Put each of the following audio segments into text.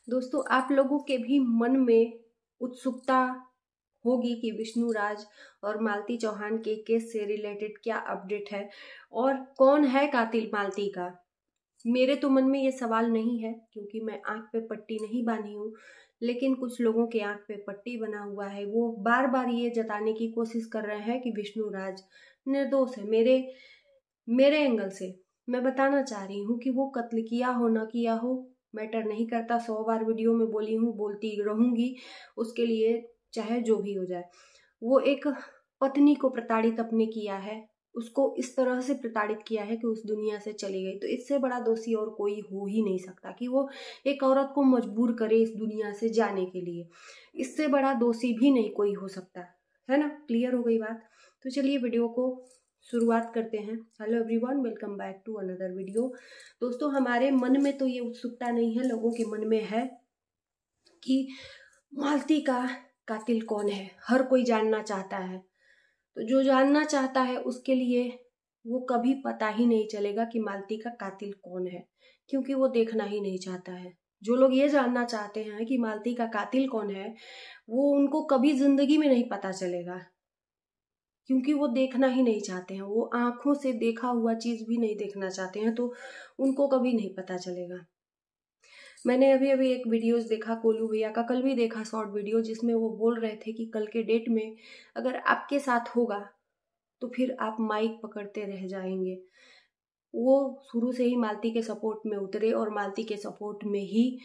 दोस्तों, आप लोगों के भी मन में उत्सुकता होगी कि विष्णु राज और मालती चौहान के केस से रिलेटेड क्या अपडेट है और कौन है कातिल मालती का। मेरे तो मन में ये सवाल नहीं है क्योंकि मैं आंख पे पट्टी नहीं बांधी हूँ, लेकिन कुछ लोगों के आंख पे पट्टी बना हुआ है। वो बार बार ये जताने की कोशिश कर रहे हैं कि विष्णु राज निर्दोष है। मेरे एंगल से मैं बताना चाह रही हूँ कि वो कत्ल किया हो ना किया हो मैटर नहीं करता। 100 बार वीडियो में बोली हूँ, बोलती रहूंगी उसके लिए, चाहे जो भी हो जाए। वो एक पत्नी को प्रताड़ित अपने किया है, उसको इस तरह से प्रताड़ित किया है कि उस दुनिया से चली गई। तो इससे बड़ा दोषी और कोई हो ही नहीं सकता कि वो एक औरत को मजबूर करे इस दुनिया से जाने के लिए। इससे बड़ा दोषी भी नहीं कोई हो सकता है ना। क्लियर हो गई बात? तो चलिए वीडियो को शुरुआत करते हैं। Hello everyone, welcome back to another video. दोस्तों, हमारे मन में तो ये उत्सुकता नहीं है, लोगों के मन में है कि मालती का कातिल कौन है। हर कोई जानना चाहता है। तो जो जानना चाहता है उसके लिए वो कभी पता ही नहीं चलेगा कि मालती का कातिल कौन है, क्योंकि वो देखना ही नहीं चाहता है। जो लोग ये जानना चाहते हैं कि मालती का कातिल कौन है, वो उनको कभी जिंदगी में नहीं पता चलेगा, क्योंकि वो देखना ही नहीं चाहते हैं। वो आंखों से देखा हुआ चीज भी नहीं देखना चाहते हैं, तो उनको कभी नहीं पता चलेगा। मैंने अभी अभी एक वीडियोस देखा कोलू भैया का, कल भी देखा शॉर्ट वीडियो, जिसमें वो बोल रहे थे कि कल के डेट में अगर आपके साथ होगा तो फिर आप माइक पकड़ते रह जाएंगे। वो शुरू से ही मालती के सपोर्ट में उतरे और मालती के सपोर्ट में ही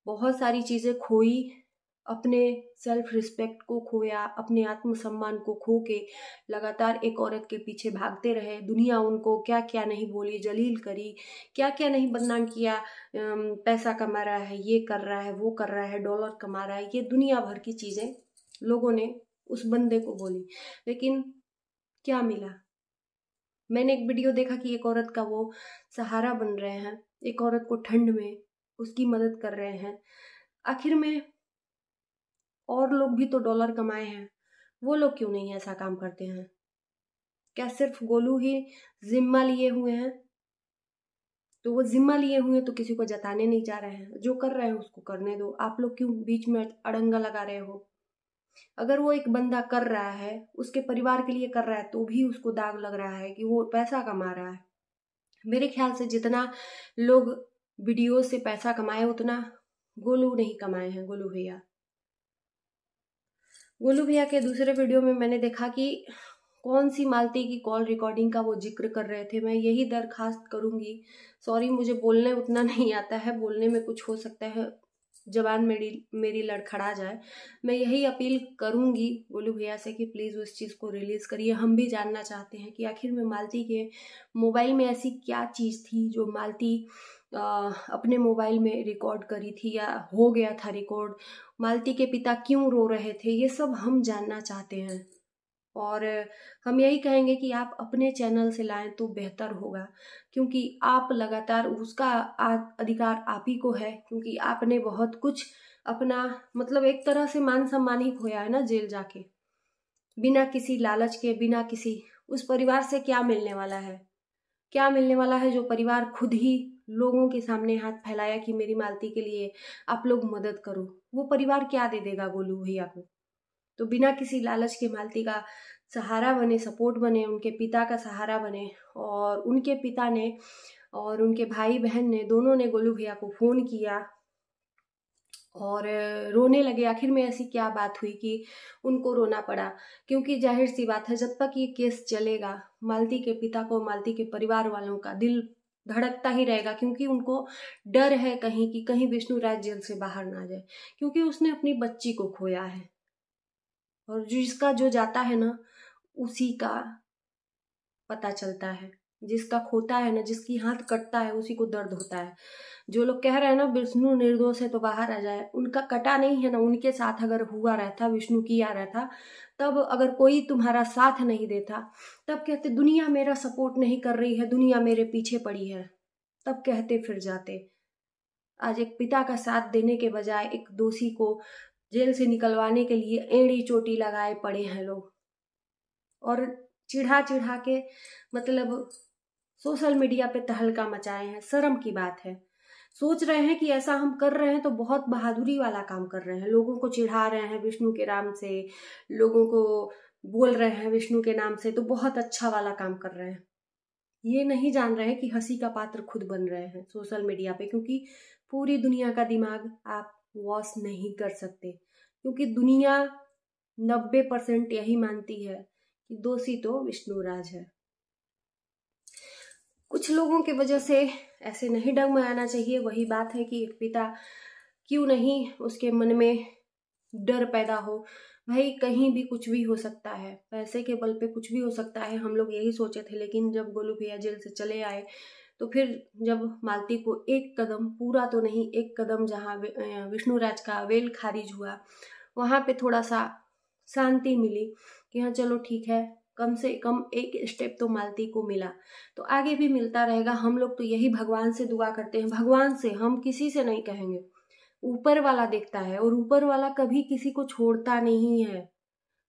बहुत सारी चीजें खोई। अपने सेल्फ रिस्पेक्ट को खोया, अपने आत्मसम्मान को खो के लगातार एक औरत के पीछे भागते रहे। दुनिया उनको क्या क्या नहीं बोली, जलील करी, क्या क्या नहीं बदनाम किया। पैसा कमा रहा है, ये कर रहा है, वो कर रहा है, डॉलर कमा रहा है, ये दुनिया भर की चीजें लोगों ने उस बंदे को बोली। लेकिन क्या मिला? मैंने एक वीडियो देखा कि एक औरत का वो सहारा बन रहे हैं, एक औरत को ठंड में उसकी मदद कर रहे हैं। आखिर में और लोग भी तो डॉलर कमाए हैं, वो लोग क्यों नहीं ऐसा काम करते हैं? क्या सिर्फ गोलू ही जिम्मा लिए हुए हैं? तो वो जिम्मा लिए हुए तो किसी को जताने नहीं जा रहे हैं। जो कर रहे हैं उसको करने दो। आप लोग क्यों बीच में अड़ंगा लगा रहे हो? अगर वो एक बंदा कर रहा है, उसके परिवार के लिए कर रहा है, तो भी उसको दाग लग रहा है कि वो पैसा कमा रहा है। मेरे ख्याल से जितना लोग वीडियो से पैसा कमाए उतना गोलू नहीं कमाए हैं। गोलू भैया के दूसरे वीडियो में मैंने देखा कि कौन सी मालती की कॉल रिकॉर्डिंग का वो जिक्र कर रहे थे। मैं यही दरखास्त करूंगी, सॉरी मुझे बोलने उतना नहीं आता है, बोलने में कुछ हो सकता है जबान मेरी लड़खड़ा जाए। मैं यही अपील करूंगी गोलू भैया से कि प्लीज उस चीज को रिलीज करिए। हम भी जानना चाहते हैं कि आखिर में मालती के मोबाइल में ऐसी क्या चीज थी जो मालती अपने मोबाइल में रिकॉर्ड करी थी, या हो गया था रिकॉर्ड। मालती के पिता क्यों रो रहे थे, ये सब हम जानना चाहते हैं। और हम यही कहेंगे कि आप अपने चैनल से लाएं तो बेहतर होगा, क्योंकि आप लगातार उसका अधिकार आप ही को है, क्योंकि आपने बहुत कुछ अपना मतलब एक तरह से मान सम्मान ही खोया है ना जेल जाके, बिना किसी लालच के, बिना किसी। उस परिवार से क्या मिलने वाला है? क्या मिलने वाला है जो परिवार खुद ही लोगों के सामने हाथ फैलाया कि मेरी मालती के लिए आप लोग मदद करो? वो परिवार क्या दे देगा गोलू भैया को? तो बिना किसी लालच के मालती का सहारा बने, सपोर्ट बने, उनके पिता का सहारा बने। और उनके पिता ने और उनके भाई बहन ने, दोनों ने गोलू भैया को फोन किया और रोने लगे। आखिर में ऐसी क्या बात हुई कि उनको रोना पड़ा? क्योंकि जाहिर सी बात है, जब तक ये केस चलेगा मालती के पिता को, मालती के परिवार वालों का दिल धड़कता ही रहेगा, क्योंकि उनको डर है कहीं कि कहीं विष्णु राज जेल से बाहर ना जाए, क्योंकि उसने अपनी बच्ची को खोया है। और जिसका जो जाता है ना, उसी का पता चलता है। जिसका खोता है ना, जिसकी हाथ कटता है, उसी को दर्द होता है। जो लोग कह रहे हैं ना विष्णु निर्दोष है तो बाहर आ जाए, उनका कटा नहीं है ना। उनके साथ अगर हुआ रहता, विष्णु किया रहता, तब अगर कोई तुम्हारा साथ नहीं देता, तब कहते दुनिया मेरा सपोर्ट नहीं कर रही है, दुनिया मेरे पीछे पड़ी है, तब कहते फिर जाते। आज एक पिता का साथ देने के बजाय एक दोषी को जेल से निकलवाने के लिए एड़ी चोटी लगाए पड़े हैं लोग, और चिढ़ा चिढ़ा के मतलब सोशल मीडिया पे तहलका मचाए हैं। शर्म की बात है। सोच रहे हैं कि ऐसा हम कर रहे हैं तो बहुत बहादुरी वाला काम कर रहे हैं, लोगों को चिढ़ा रहे हैं विष्णु के नाम से, लोगों को बोल रहे हैं विष्णु के नाम से, तो बहुत अच्छा वाला काम कर रहे हैं। ये नहीं जान रहे हैं कि हंसी का पात्र खुद बन रहे हैं सोशल मीडिया पे, क्योंकि पूरी दुनिया का दिमाग आप वॉश नहीं कर सकते, क्योंकि दुनिया 90% यही मानती है कि दोषी तो विष्णुराज है। कुछ लोगों की वजह से ऐसे नहीं डगमगाना चाहिए। वही बात है कि एक पिता क्यों नहीं उसके मन में डर पैदा हो, भाई कहीं भी कुछ भी हो सकता है, पैसे के बल पे कुछ भी हो सकता है, हम लोग यही सोचे थे। लेकिन जब गोलू भैया जेल से चले आए तो फिर जब मालती को एक कदम, पूरा तो नहीं, एक कदम जहाँ विष्णुराज का वेल खारिज हुआ, वहां पे थोड़ा सा शांति मिली कि हाँ चलो ठीक है, कम से कम एक स्टेप तो मालती को मिला, तो आगे भी मिलता रहेगा। हम लोग तो यही भगवान से दुआ करते हैं, भगवान से, हम किसी से नहीं कहेंगे, ऊपर वाला देखता है, और ऊपर वाला कभी किसी को छोड़ता नहीं है,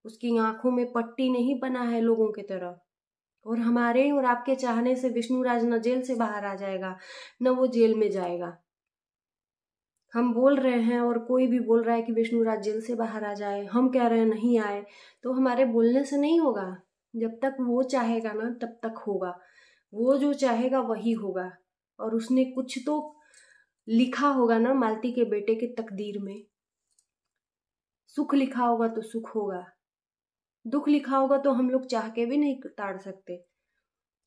उसकी आंखों में पट्टी नहीं बना है लोगों की तरह। और हमारे और आपके चाहने से विष्णुराज न जेल से बाहर आ जाएगा, न वो जेल में जाएगा। हम बोल रहे हैं और कोई भी बोल रहा है कि विष्णुराज जेल से बाहर आ जाए, हम कह रहे हैं नहीं आए, तो हमारे बोलने से नहीं होगा। जब तक वो चाहेगा ना तब तक होगा, वो जो चाहेगा वही होगा। और उसने कुछ तो लिखा होगा ना मालती के बेटे के तकदीर में, सुख लिखा होगा तो सुख होगा, दुख लिखा होगा तो हम लोग चाह के भी नहीं ताड़ सकते।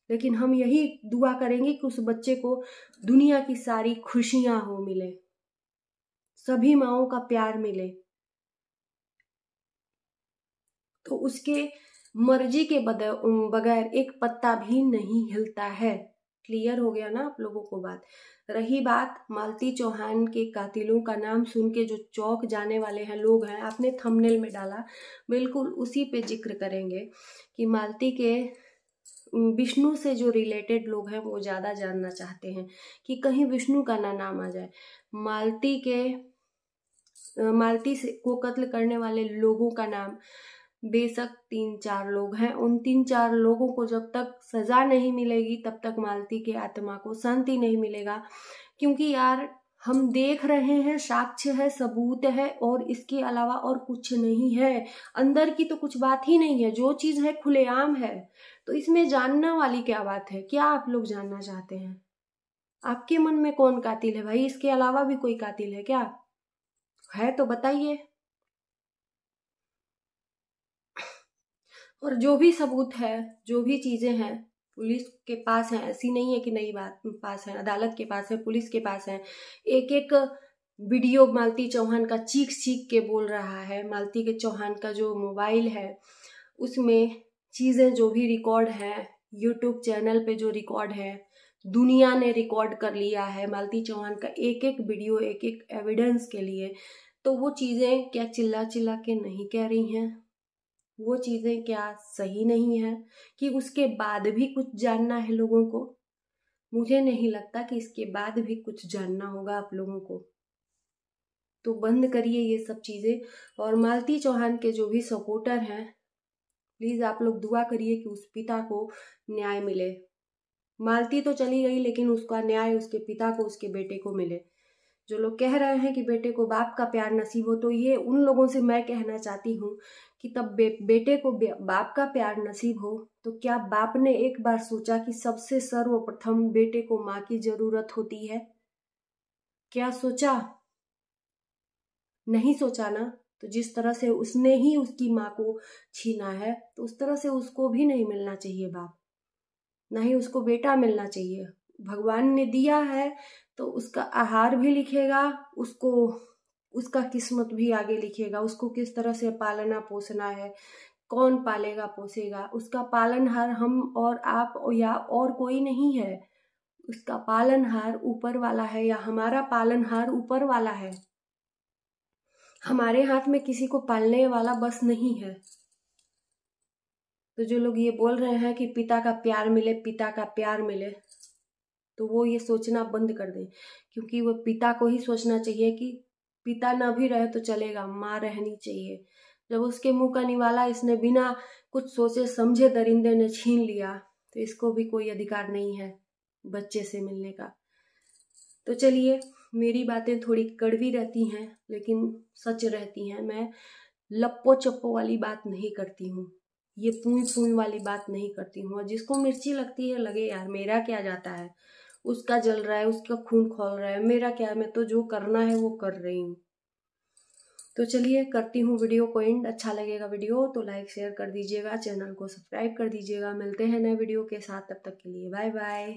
लेकिन हम यही दुआ करेंगे कि उस बच्चे को दुनिया की सारी खुशियां हो मिले, सभी माओं का प्यार मिले, तो उसके मर्जी के बगैर एक पत्ता भी नहीं हिलता है। क्लियर हो गया ना आप लोगों को बात। रही बात मालती चौहान के कातिलों का नाम सुन के जो चौंक जाने वाले हैं लोग हैं, आपने थंबनेल में डाला, बिल्कुल उसी पे जिक्र करेंगे कि मालती के विष्णु से जो रिलेटेड लोग हैं वो ज्यादा जानना चाहते हैं कि कहीं विष्णु का ना नाम आ जाए। मालती से को कत्ल करने वाले लोगों का नाम बेशक 3-4 लोग हैं, उन 3-4 लोगों को जब तक सजा नहीं मिलेगी तब तक मालती के आत्मा को शांति नहीं मिलेगा। क्योंकि यार हम देख रहे हैं, साक्ष्य है, सबूत है, और इसके अलावा और कुछ नहीं है, अंदर की तो कुछ बात ही नहीं है, जो चीज है खुलेआम है। तो इसमें जानना वाली क्या बात है? क्या आप लोग जानना चाहते हैं? आपके मन में कौन कातिल है भाई? इसके अलावा भी कोई कातिल है क्या? है तो बताइए। और जो भी सबूत है, जो भी चीजें हैं पुलिस के पास है, ऐसी नहीं है कि नई बात पास है, अदालत के पास है, पुलिस के पास है। एक एक वीडियो मालती चौहान का चीख चीख के बोल रहा है। मालती के चौहान का जो मोबाइल है उसमें चीजें जो भी रिकॉर्ड है, यूट्यूब चैनल पे जो रिकॉर्ड है, दुनिया ने रिकॉर्ड कर लिया है मालती चौहान का एक एक वीडियो, एक एक एविडेंस के लिए। तो वो चीजें क्या चिल्ला चिल्ला के नहीं कह रही हैं? वो चीजें क्या सही नहीं है कि उसके बाद भी कुछ जानना है लोगों को? मुझे नहीं लगता कि इसके बाद भी कुछ जानना होगा आप लोगों को। तो बंद करिए ये सब चीजें। और मालती चौहान के जो भी सपोर्टर हैं, प्लीज आप लोग दुआ करिए कि उस पिता को न्याय मिले। मालती तो चली गई लेकिन उसका न्याय उसके पिता को, उसके बेटे को मिले। जो लोग कह रहे हैं कि बेटे को बाप का प्यार नसीब हो, तो ये उन लोगों से मैं कहना चाहती हूँ कि तब बेटे को बाप का प्यार नसीब हो तो क्या बाप ने एक बार सोचा कि सबसे सर्वप्रथम बेटे को माँ की जरूरत होती है? क्या सोचा? नहीं सोचा ना। तो जिस तरह से उसने ही उसकी माँ को छीना है, तो उस तरह से उसको भी नहीं मिलना चाहिए बाप, ना ही उसको बेटा मिलना चाहिए। भगवान ने दिया है तो उसका आहार भी लिखेगा, उसको उसका किस्मत भी आगे लिखेगा, उसको किस तरह से पालना पोसना है, कौन पालेगा पोसेगा। उसका पालनहार हम और आप या और कोई नहीं है, उसका पालनहार ऊपर वाला है, या हमारा पालनहार ऊपर वाला है। हमारे हाथ में किसी को पालने वाला बस नहीं है। तो जो लोग ये बोल रहे हैं कि पिता का प्यार मिले, पिता का प्यार मिले, तो वो ये सोचना बंद कर दें। क्योंकि वो पिता को ही सोचना चाहिए कि पिता ना भी रहे तो चलेगा, माँ रहनी चाहिए। जब उसके मुंह का निवाला इसने बिना कुछ सोचे समझे दरिंदे ने छीन लिया, तो इसको भी कोई अधिकार नहीं है बच्चे से मिलने का। तो चलिए मेरी बातें थोड़ी कड़वी रहती हैं लेकिन सच रहती हैं। मैं लप्पो चप्पो वाली बात नहीं करती हूँ, ये पूई पूई वाली बात नहीं करती हूँ। और जिसको मिर्ची लगती है लगे यार, मेरा क्या जाता है, उसका जल रहा है, उसका खून खौल रहा है, मेरा क्या है, मैं तो जो करना है वो कर रही हूँ। तो चलिए करती हूँ वीडियो को एंड। अच्छा लगेगा वीडियो तो लाइक शेयर कर दीजिएगा, चैनल को सब्सक्राइब कर दीजिएगा। मिलते हैं नए वीडियो के साथ, तब तक के लिए बाय बाय।